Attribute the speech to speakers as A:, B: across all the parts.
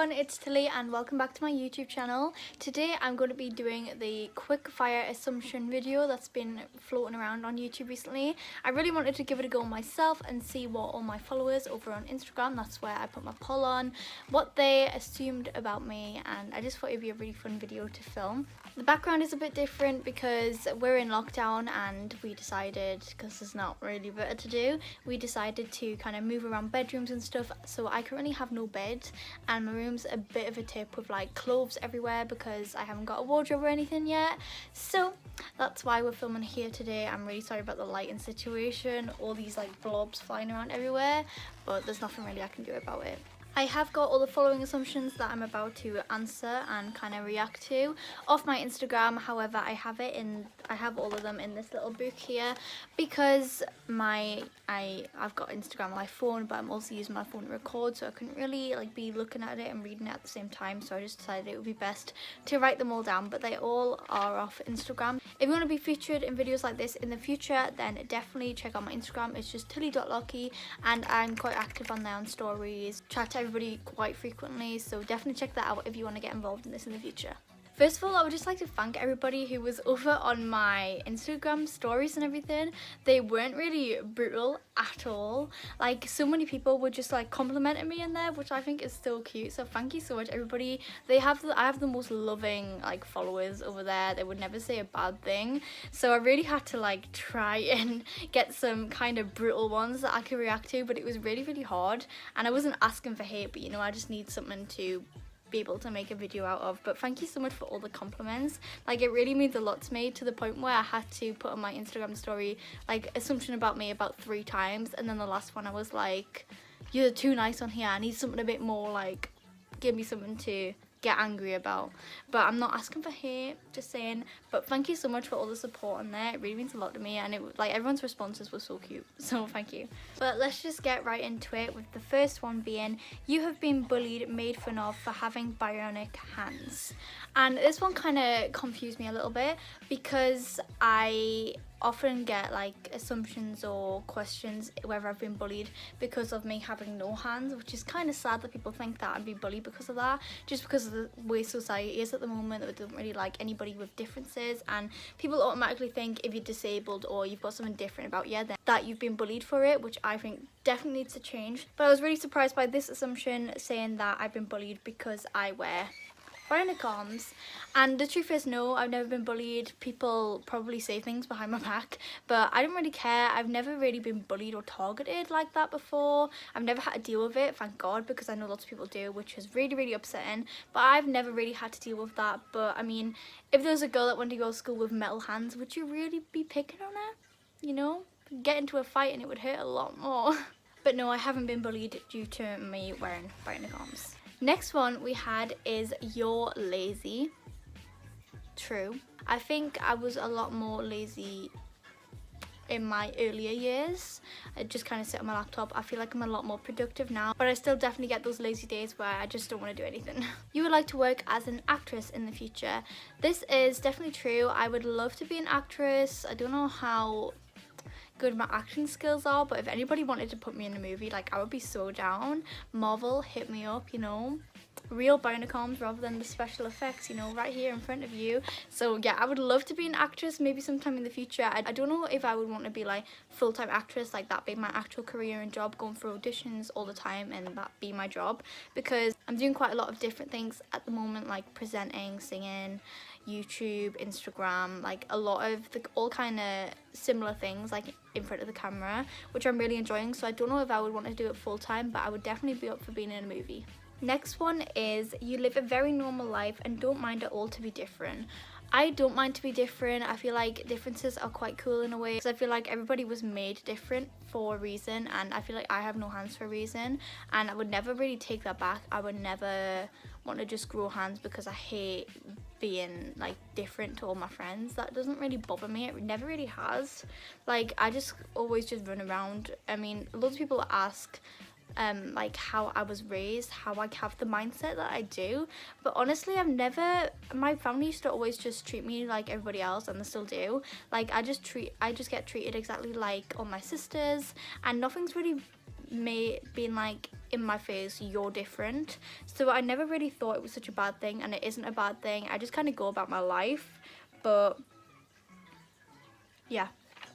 A: everyone, it's Tilly and welcome back to my YouTube channel. Today I'm going to be doing the quick fire assumption video that's been floating around on YouTube recently. I really wanted to give it a go myself and see what all my followers over on Instagram, that's where I put my poll on, what they assumed about me, and I just thought it'd be a really fun video to film. The background is a bit different because we're in lockdown and we decided, because there's not really better to do, we decided to kind of move around bedrooms and stuff, so I currently have no bed and my room's a bit of a tip with like clothes everywhere because I haven't got a wardrobe or anything yet. So that's why we're filming here today. I'm really sorry about the lighting situation, all these like blobs flying around everywhere, but there's nothing really I can do about it. I have got all the following assumptions that I'm about to answer and kind of react to off my Instagram. However, I have all of them in this little book here because I've got Instagram on my phone, but I'm also using my phone to record, so I couldn't really like be looking at it and reading it at the same time. So I just decided it would be best to write them all down, but they all are off Instagram. If you want to be featured in videos like this in the future, then definitely check out my Instagram. It's just tilly.lockey, and I'm quite active on there on stories, chat to everybody quite frequently, so definitely check that out if you want to get involved in this in the future. First of all, I would just like to thank everybody who was over on my Instagram stories and everything. They weren't really brutal at all. Like, so many people were just like complimenting me in there, which I think is so cute. So thank you so much, everybody. I have the most loving like followers over there. They would never say a bad thing. So I really had to like try and get some kind of brutal ones that I could react to, but it was really, really hard. And I wasn't asking for hate, but you know, I just need something to be able to make a video out of. But thank you so much for all the compliments. Like, it really means a lot to me, to the point where I had to put on my Instagram story like assumption about me about 3 times, and then the last one I was like, you're too nice on here, I need something a bit more, like give me something to get angry about. But I'm not asking for hate, just saying. But thank you so much for all the support on there. It really means a lot to me, and it like everyone's responses were so cute, so thank you. But let's just get right into it, with the first one being, you have been bullied, made fun of for having bionic hands. And this one kind of confused me a little bit because I often get like assumptions or questions whether I've been bullied because of me having no hands, which is kind of sad that people think that I'd be bullied because of that, just because of the way society is at the moment, that it doesn't really like anybody with differences, and people automatically think if you're disabled or you've got something different about you, then that you've been bullied for it, which I think definitely needs to change. But I was really surprised by this assumption saying that I've been bullied because I wear bionic arms, and the truth is, no, I've never been bullied. People probably say things behind my back, but I don't really care. I've never really been bullied or targeted like that before. I've never had to deal with it, thank God, because I know lots of people do, which is really, really upsetting. But I've never really had to deal with that. But I mean, if there was a girl that wanted to go to school with metal hands, would you really be picking on her? You know, get into a fight and it would hurt a lot more. But no, I haven't been bullied due to me wearing bionic arms. Next one we had is, you're lazy. True. I think I was a lot more lazy in my earlier years. I just kind of sit on my laptop. I feel like I'm a lot more productive now, but I still definitely get those lazy days where I just don't want to do anything. You would like to work as an actress in the future. This is definitely true. I would love to be an actress. I don't know how good my acting skills are, but if anybody wanted to put me in a movie, like, I would be so down. Marvel, hit me up, you know, real bionic arms rather than the special effects, you know, right here in front of you. So yeah, I would love to be an actress, maybe sometime in the future. I don't know if I would want to be like full-time actress, like that be my actual career and job, going for auditions all the time and that be my job, because I'm doing quite a lot of different things at the moment, like presenting, singing, YouTube, Instagram, like a lot of all kind of similar things like in front of the camera, which I'm really enjoying. So I don't know if I would want to do it full-time, but I would definitely be up for being in a movie. Next one is, you live a very normal life and don't mind at all to be different. I don't mind to be different. I feel like differences are quite cool in a way, because I feel like everybody was made different for a reason, and I feel like I have no hands for a reason, and I would never really take that back. I would never want to just grow hands because I hate being like different to all my friends. That doesn't really bother me. It never really has. Like, I just always just run around. I mean, loads of people ask like how I was raised, how I have the mindset that I do, but honestly my family used to always just treat me like everybody else, and they still do. Like, I just get treated exactly like all my sisters, and nothing's really being like in my face, you're different. So I never really thought it was such a bad thing, and it isn't a bad thing. I just kind of go about my life. But yeah,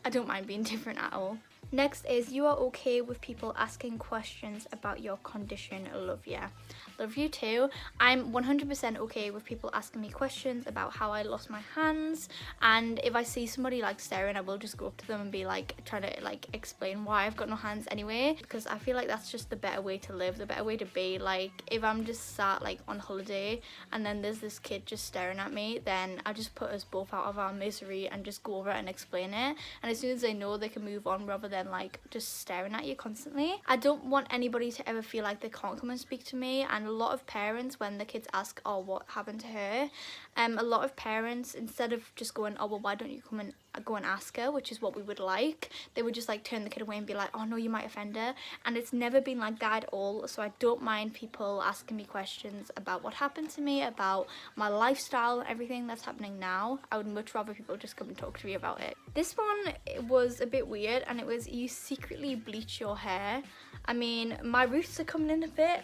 A: I don't mind being different at all. Next is, you are okay with people asking questions about your condition. Love ya. Love you too. I'm 100% okay with people asking me questions about how I lost my hands, and if I see somebody like staring, I will just go up to them and be like, trying to like explain why I've got no hands anyway, because I feel like that's just the better way to live, the better way to be. Like, if I'm just sat like on holiday and then there's this kid just staring at me, then I just put us both out of our misery and just go over it and explain it, and as soon as they know, they can move on rather than like just staring at you constantly. I don't want anybody to ever feel like they can't come and speak to me, and a lot of parents, when the kids ask, oh, what happened to her, a lot of parents, instead of just going, oh, well, why don't you come and go and ask her, which is what we would like, they would just like turn the kid away and be like, oh no, you might offend her. And it's never been like that at all. So I don't mind people asking me questions about what happened to me, about my lifestyle, everything that's happening now. I would much rather people just come and talk to me about it. This one was a bit weird, and it was, you secretly bleach your hair. I mean, my roots are coming in a bit.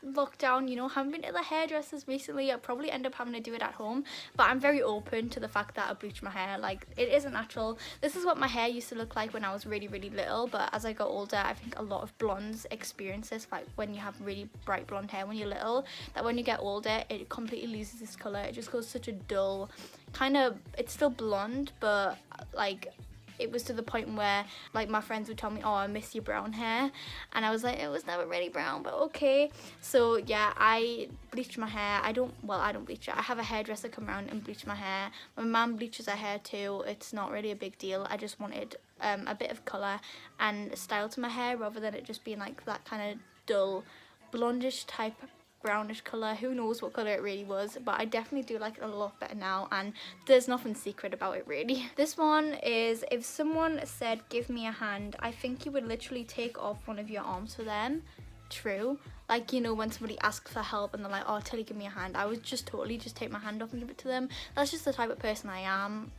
A: Lockdown, you know, haven't been to the hairdressers recently. I'll probably end up having to do it at home, but I'm very open to the fact that I bleach my hair. Like, it isn't natural. This is what my hair used to look like when I was really little, but as I got older, I think a lot of blondes experience this, like when you have really bright blonde hair when you're little, that when you get older it completely loses its color. It just goes such a dull kind of, it's still blonde, but like it was to the point where like my friends would tell me, oh, I miss your brown hair, and I was like, it was never really brown, but okay. So yeah, I bleach my hair. I don't bleach it. I have a hairdresser come around and bleach my hair. My mum bleaches her hair too. It's not really a big deal. I just wanted a bit of colour and style to my hair, rather than it just being like that kind of dull blondish type brownish colour. Who knows what colour it really was, but I definitely do like it a lot better now, and there's nothing secret about it really. This one is, if someone said give me a hand, I think you would literally take off one of your arms for them. True. Like, you know, when somebody asks for help and they're like, oh, Tilly, give me a hand, I would just totally just take my hand off and give it to them. That's just the type of person I am.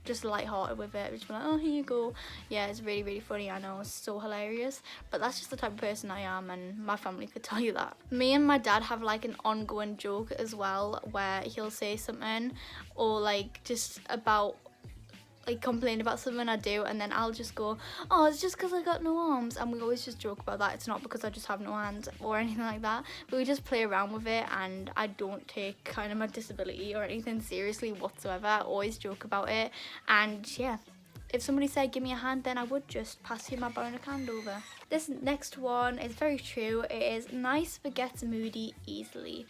A: Just light-hearted with it, just be like, oh, here you go. Yeah, it's really funny, I know, it's so hilarious, but that's just the type of person I am, and my family could tell you that. Me and my dad have like an ongoing joke as well, where he'll say something, or like just about like complain about something I do, and then I'll just go, oh, it's just because I got no arms, and we always just joke about that. It's not because I just have no hands or anything like that, but we just play around with it, and I don't take kind of my disability or anything seriously whatsoever. I always joke about it, and yeah, if somebody said give me a hand, then I would just pass you my bionic hand over. This next one is very true. It is, nice but gets moody easily.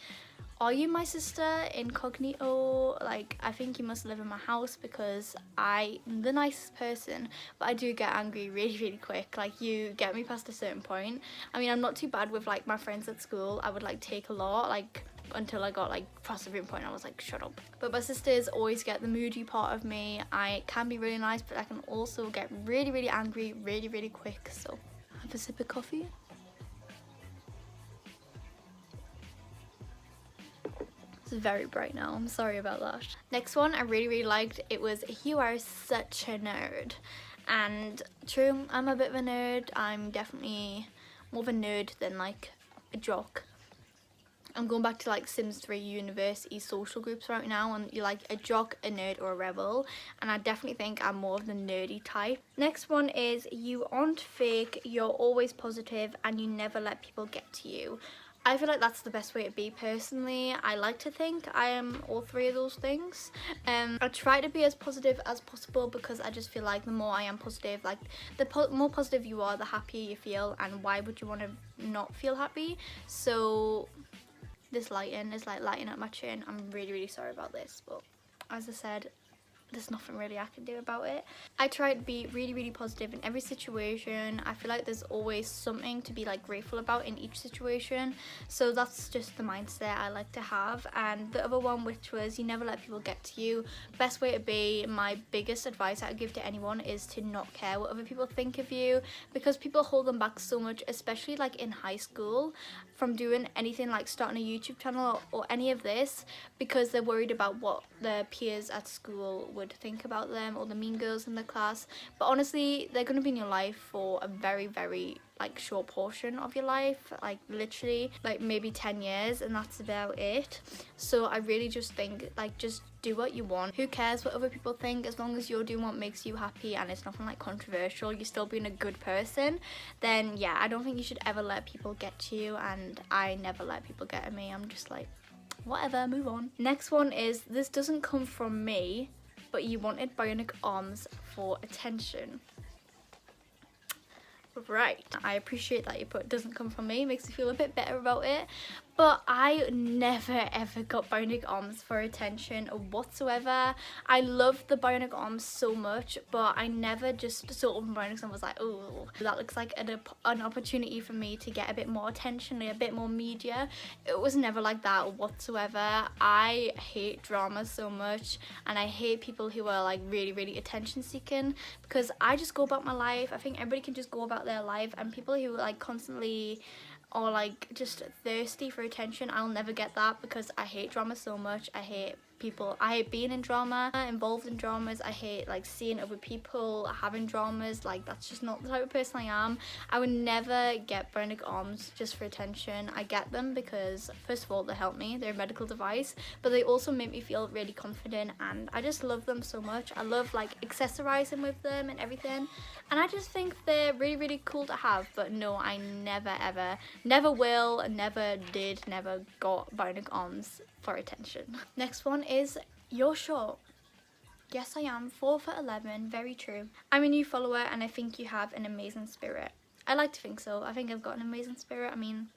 A: Are you my sister incognito? Like, I think you must live in my house, because I'm the nicest person, but I do get angry really quick. Like, you get me past a certain point. I mean, I'm not too bad with like my friends at school. I would like take a lot, like until I got like past a certain point I was like, shut up. But my sisters always get the moody part of me. I can be really nice, but I can also get really angry really quick. So have a sip of coffee. It's very bright now, I'm sorry about that. Next one I really liked. It was, you are such a nerd. And true, I'm a bit of a nerd. I'm definitely more of a nerd than like a jock. I'm going back to like Sims 3 university social groups right now, and you're like a jock, a nerd, or a rebel, and I definitely think I'm more of the nerdy type. Next one is, you aren't fake, you're always positive, and you never let people get to you. I feel like that's the best way to be personally. I like to think I am all three of those things. I try to be as positive as possible, because I just feel like the more I am positive, like the more positive you are, the happier you feel, and why would you want to not feel happy? So this lighting is like lighting up my chin. I'm really sorry about this, but as I said, there's nothing really I can do about it. I try to be really positive in every situation. I feel like there's always something to be like grateful about in each situation, so that's just the mindset I like to have. And the other one, which was, you never let people get to you, best way to be. My biggest advice I would give to anyone is to not care what other people think of you, because people hold them back so much, especially like in high school, from doing anything like starting a YouTube channel or any of this, because they're worried about what their peers at school would think about them, or the mean girls in the class. But honestly, they're going to be in your life for a very, very like short portion of your life, like literally like maybe 10 years, and that's about it. So I really just think like just do what you want. Who cares what other people think, as long as you're doing what makes you happy and it's nothing like controversial, you're still being a good person, then yeah, I don't think you should ever let people get to you, and I never let people get at me. I'm just like, whatever, move on. Next one is, this doesn't come from me, but you wanted bionic arms for attention. Right, I appreciate that you put doesn't come from me, makes me feel a bit better about it, but I never ever got bionic arms for attention whatsoever. I love the bionic arms so much, but I never just saw them bionics and was like, oh, that looks like an opportunity for me to get a bit more attention, a bit more media. It was never like that whatsoever. I hate drama so much, and I hate people who are like really, really attention seeking, because I just go about my life. I think everybody can just go about their life, and people who like constantly or like just thirsty for attention, I'll never get that, because I hate drama so much. I hate people, I hate being in drama, involved in dramas. I hate like seeing other people having dramas. Like, that's just not the type of person I am. I would never get bionic arms just for attention. I get them because first of all, they help me, they're a medical device, but they also make me feel really confident, and I just love them so much. I love like accessorizing with them and everything, and I just think they're really, really cool to have. But no, I never ever, never will, never did, never got bionic arms for attention. Next one is, you're short. Yes, I am 4'11", very true. I'm a new follower, and I think you have an amazing spirit. I like to think so. I think I've got an amazing spirit. I mean,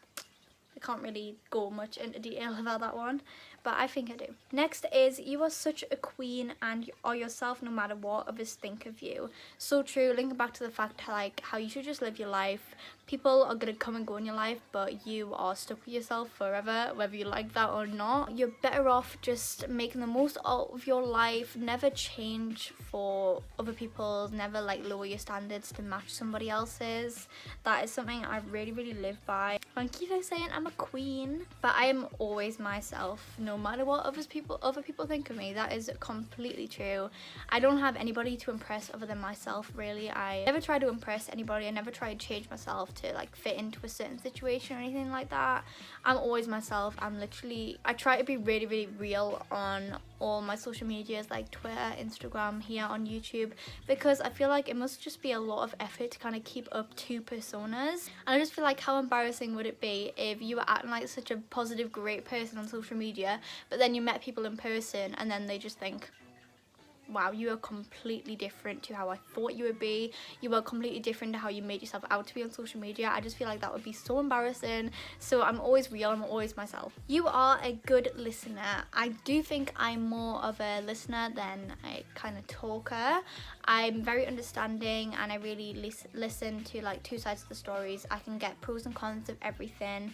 A: I can't really go much into detail about that one, but I think I do. Next is, you are such a queen and you are yourself no matter what others think of you. So true, linking back to the fact like how you should just live your life. People are gonna come and go in your life, but you are stuck with yourself forever, whether you like that or not. You're better off just making the most out of your life. Never change for other people, never like lower your standards to match somebody else's. That is something I really, really live by. I keep saying I'm a queen, but I am always myself, no matter what other people think of me. That is completely true. I don't have anybody to impress other than myself, really. I never try to impress anybody. I never try to change myself to like fit into a certain situation or anything like that. I'm always myself. I try to be really, really real on all my social medias, like Twitter, Instagram, here on YouTube, because I feel like it must just be a lot of effort to kind of keep up two personas. And I just feel like, how embarrassing would it be if you were acting like such a positive, great person on social media, but then you met people in person and then they just think, wow, you are completely different to how I thought you would be. You are completely different to how you made yourself out to be on social media. I just feel like that would be so embarrassing. So I'm always real, I'm always myself. You are a good listener. I do think I'm more of a listener than a kind of talker. I'm very understanding, and I really listen to like two sides of the stories. I can get pros and cons of everything.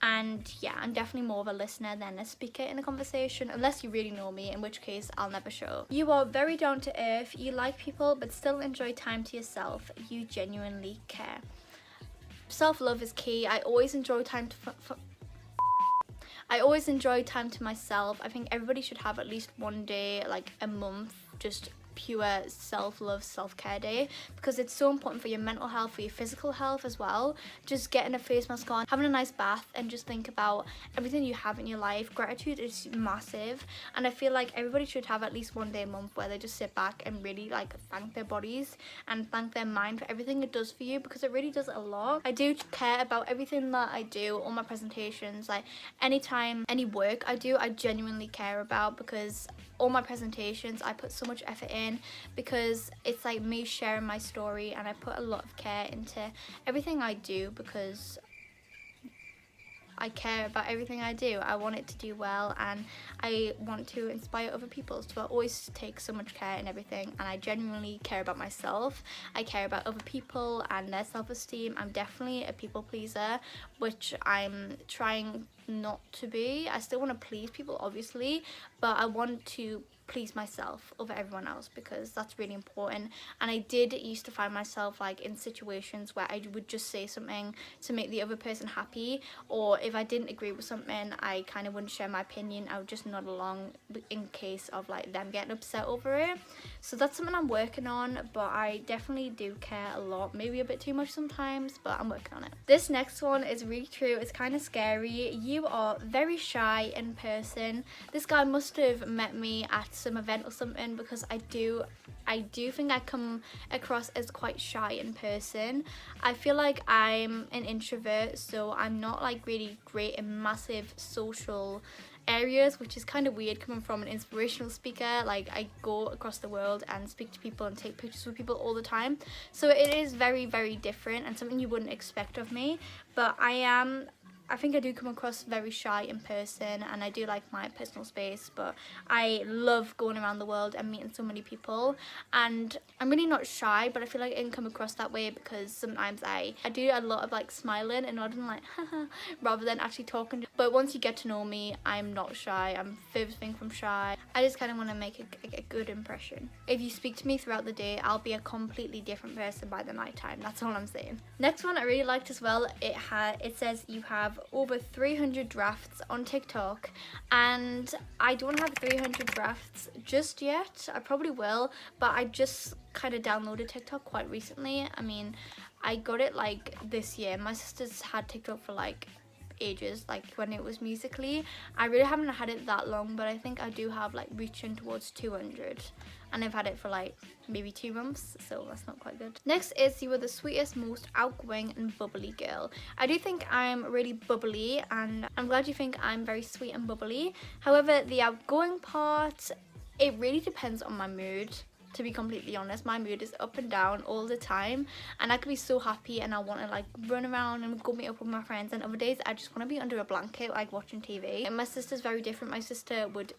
A: And yeah, I'm definitely more of a listener than a speaker in a conversation, unless you really know me, in which case I'll never show. You are very down to earth. You like people but still enjoy time to yourself. You genuinely care. Self-love is key. I always enjoy time to myself. I think everybody should have at least one day, like a month, just pure self-love, self-care day, because it's so important for your mental health, for your physical health as well. Just getting a face mask on, having a nice bath, and just think about everything you have in your life. Gratitude is massive, and I feel like everybody should have at least one day a month where they just sit back and really like thank their bodies and thank their mind for everything it does for you, because it really does a lot. I do care about everything that I do, all my presentations, like anytime, any work I do, I genuinely care about, because all my presentations I put so much effort in, because it's like me sharing my story, and I put a lot of care into everything I do, because I care about everything I do. I want it to do well, and I want to inspire other people, so I always take so much care in everything, and I genuinely care about myself. I care about other people and their self-esteem. I'm definitely a people pleaser, which I'm trying not to be. I still want to please people, obviously, but I want to please myself over everyone else, because that's really important. And I did used to find myself like in situations where I would just say something to make the other person happy, or if I didn't agree with something, I kind of wouldn't share my opinion. I would just nod along in case of like them getting upset over it. So that's something I'm working on, but I definitely do care a lot, maybe a bit too much sometimes, but I'm working on it. This next one is really true. It's kind of scary. You are very shy in person. This guy must have met me at some event or something, because I do think I come across as quite shy in person. I feel like I'm an introvert, so I'm not like really great in massive social areas, which is kind of weird coming from an inspirational speaker. Like, I go across the world and speak to people and take pictures with people all the time, so it is very, very different and something you wouldn't expect of me. But I think I do come across very shy in person, and I do like my personal space, but I love going around the world and meeting so many people. And I'm really not shy, but I feel like I can come across that way because sometimes I do a lot of like smiling and nodding like haha, rather than actually talking. But once you get to know me, I'm not shy. I'm furthest thing from shy. I just kind of want to make a good impression. If you speak to me throughout the day, I'll be a completely different person by the night time. That's all I'm saying. Next one I really liked as well. It says you have over 300 drafts on TikTok, and I don't have 300 drafts just yet. I probably will, but I just kind of downloaded TikTok quite recently. I mean, I got it like this year. My sister's had TikTok for like ages, like when it was Musically. I really haven't had it that long, but I think I do have like reaching towards 200, and I've had it for like maybe 2 months, so that's not quite good. Next is you are the sweetest, most outgoing and bubbly girl. I do think I'm really bubbly, and I'm glad you think I'm very sweet and bubbly. However, the outgoing part, it really depends on my mood. To be completely honest, my mood is up and down all the time, and I could be so happy and I want to like run around and go meet up with my friends, and other days I just want to be under a blanket like watching TV. And my sister's very different. My sister would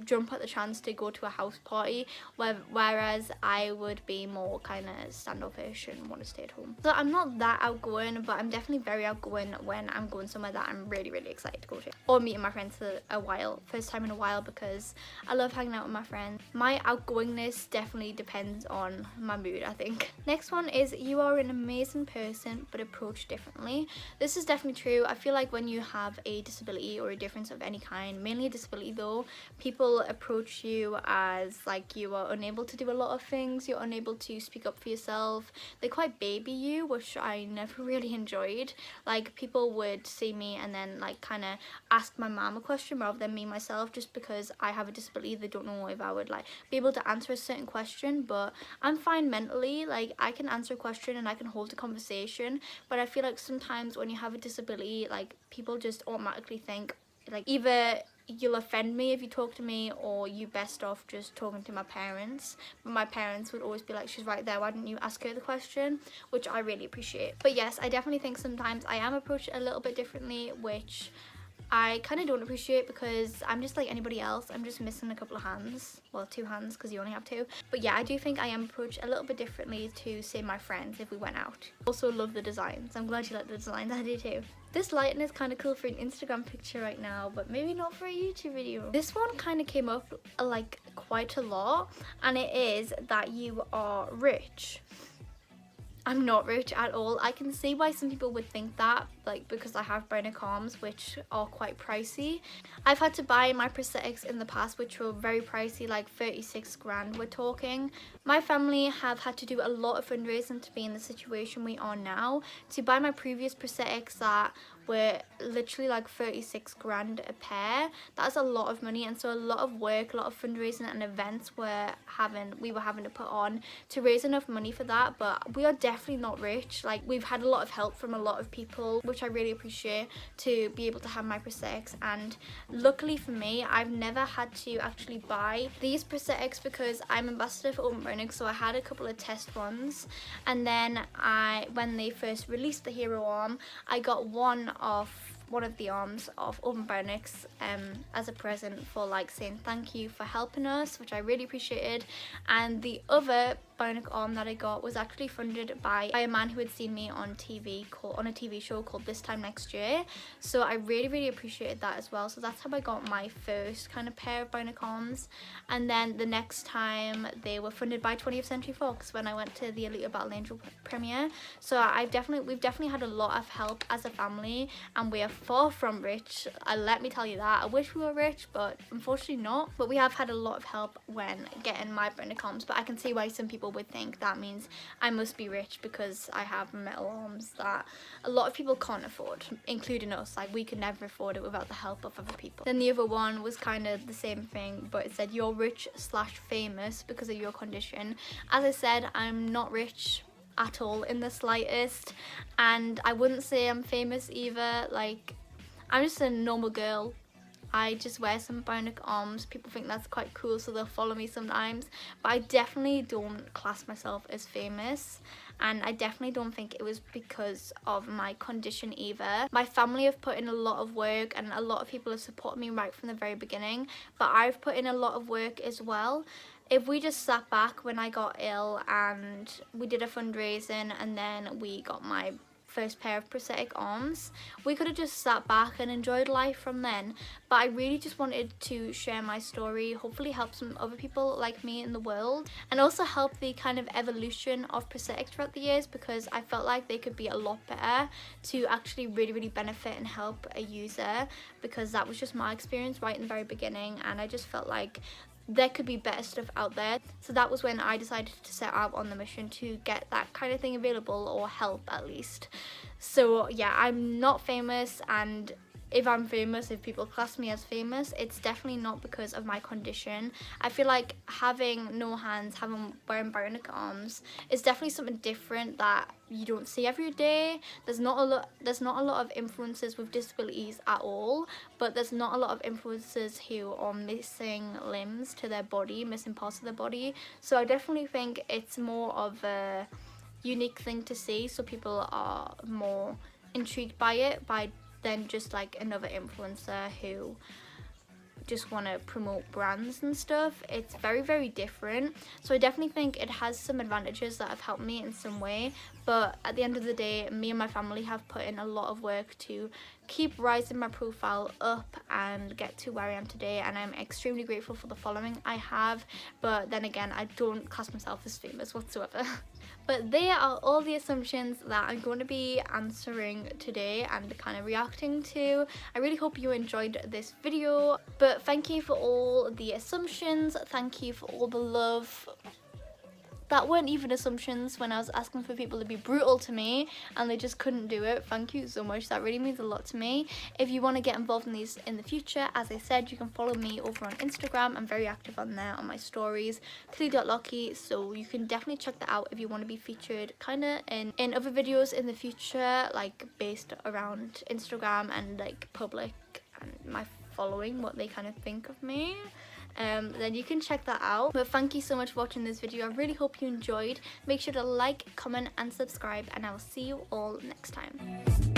A: jump at the chance to go to a house party, whereas I would be more kind of standoffish and want to stay at home. So I'm not that outgoing, but I'm definitely very outgoing when I'm going somewhere that I'm really, really excited to go to, or meeting my friends for a while, first time in a while, because I love hanging out with my friends. My outgoingness definitely depends on my mood, I think. Next one is you are an amazing person but approach differently. This is definitely true. I feel like when you have a disability or a difference of any kind, mainly a disability though, people approach you as like you are unable to do a lot of things, you're unable to speak up for yourself. They quite baby you, which I never really enjoyed. Like, people would see me and then like kind of ask my mom a question rather than me myself, just because I have a disability. They don't know if I would like be able to answer a certain question, but I'm fine mentally. Like, I can answer a question and I can hold a conversation, but I feel like sometimes when you have a disability, like, people just automatically think like either you'll offend me if you talk to me, or you best off just talking to my parents. But my parents would always be like, she's right there, why didn't you ask her the question? Which I really appreciate. But yes, I definitely think sometimes I am approached a little bit differently, which I kind of don't appreciate, because I'm just like anybody else. I'm just missing a couple of hands. Well, 2 hands, because you only have 2. But yeah, I do think I am approached a little bit differently to, say, my friends if we went out. Also love the designs. I'm glad you like the designs. I do too. This lighting is kind of cool for an Instagram picture right now, but maybe not for a YouTube video. This one kind of came up like quite a lot, and it is that you are rich. I'm not rich at all. I can see why some people would think that, like, because I have bionic arms, which are quite pricey. I've had to buy my prosthetics in the past, which were very pricey, like 36 grand we're talking. My family have had to do a lot of fundraising to be in the situation we are now. To buy my previous prosthetics that were literally like 36 grand a pair, that's a lot of money, and so a lot of work, a lot of fundraising and events we were having to put on to raise enough money for that. But we are definitely not rich. Like, we've had a lot of help from a lot of people, which I really appreciate, to be able to have my prosthetics. And luckily for me, I've never had to actually buy these prosthetics because I'm ambassador for Open Bionics, so I had a couple of test ones, and then when they first released the hero arm, I got one of the arms of Open Bionics as a present for like saying thank you for helping us, which I really appreciated. And the other bionic arm that I got was actually funded by a man who had seen me on TV on a TV show called This Time Next Year. So I really appreciated that as well. So that's how I got my first kind of pair of bionic arms. And then the next time they were funded by 20th Century Fox when I went to the Alita Battle Angel premiere. So we've definitely had a lot of help as a family, and we are far from rich. Let me tell you that. I wish we were rich, but unfortunately not. But we have had a lot of help when getting my bionic arms. But I can see why some people would think that means I must be rich because I have metal arms that a lot of people can't afford, including us. Like, we could never afford it without the help of other people. Then the other one was kind of the same thing, but it said you're rich / famous because of your condition. As I said, I'm not rich at all in the slightest, and I wouldn't say I'm famous either. Like, I'm just a normal girl. I just wear some bionic arms. People think that's quite cool, so they'll follow me sometimes, but I definitely don't class myself as famous, and I definitely don't think it was because of my condition either. My family have put in a lot of work, and a lot of people have supported me right from the very beginning, but I've put in a lot of work as well. If we just sat back when I got ill and we did a fundraising and then we got my first pair of prosthetic arms, we could have just sat back and enjoyed life from then. But I really just wanted to share my story, hopefully help some other people like me in the world, and also help the kind of evolution of prosthetics throughout the years, because I felt like they could be a lot better to actually really benefit and help a user, because that was just my experience right in the very beginning, and I just felt like there could be better stuff out there. So that was when I decided to set out on the mission to get that kind of thing available, or help at least. So yeah, I'm not famous, and if I'm famous, if people class me as famous, it's definitely not because of my condition. I feel like having no hands, wearing bionic arms is definitely something different that you don't see every day. There's not a lot of influencers with disabilities at all, but there's not a lot of influencers who are missing limbs to their body, missing parts of their body. So I definitely think it's more of a unique thing to see, so people are more intrigued by it than just like another influencer who just want to promote brands and stuff. It's very different. So I definitely think it has some advantages that have helped me in some way, but at the end of the day, me and my family have put in a lot of work to keep rising my profile up and get to where I am today, and I'm extremely grateful for the following I have. But then again, I don't class myself as famous whatsoever. But there are all the assumptions that I'm going to be answering today and kind of reacting to. I really hope you enjoyed this video, but thank you for all the assumptions, thank you for all the love. That weren't even assumptions when I was asking for people to be brutal to me and they just couldn't do it. Thank you so much. That really means a lot to me. If you want to get involved in these in the future, as I said, you can follow me over on Instagram. I'm very active on there on my stories, @Lockey. So you can definitely check that out if you want to be featured kind of in other videos in the future, like based around Instagram and like public and my following, what they kind of think of me. Then you can check that out. But thank you so much for watching this video. I really hope you enjoyed. Make sure to like, comment and subscribe, and I will see you all next time.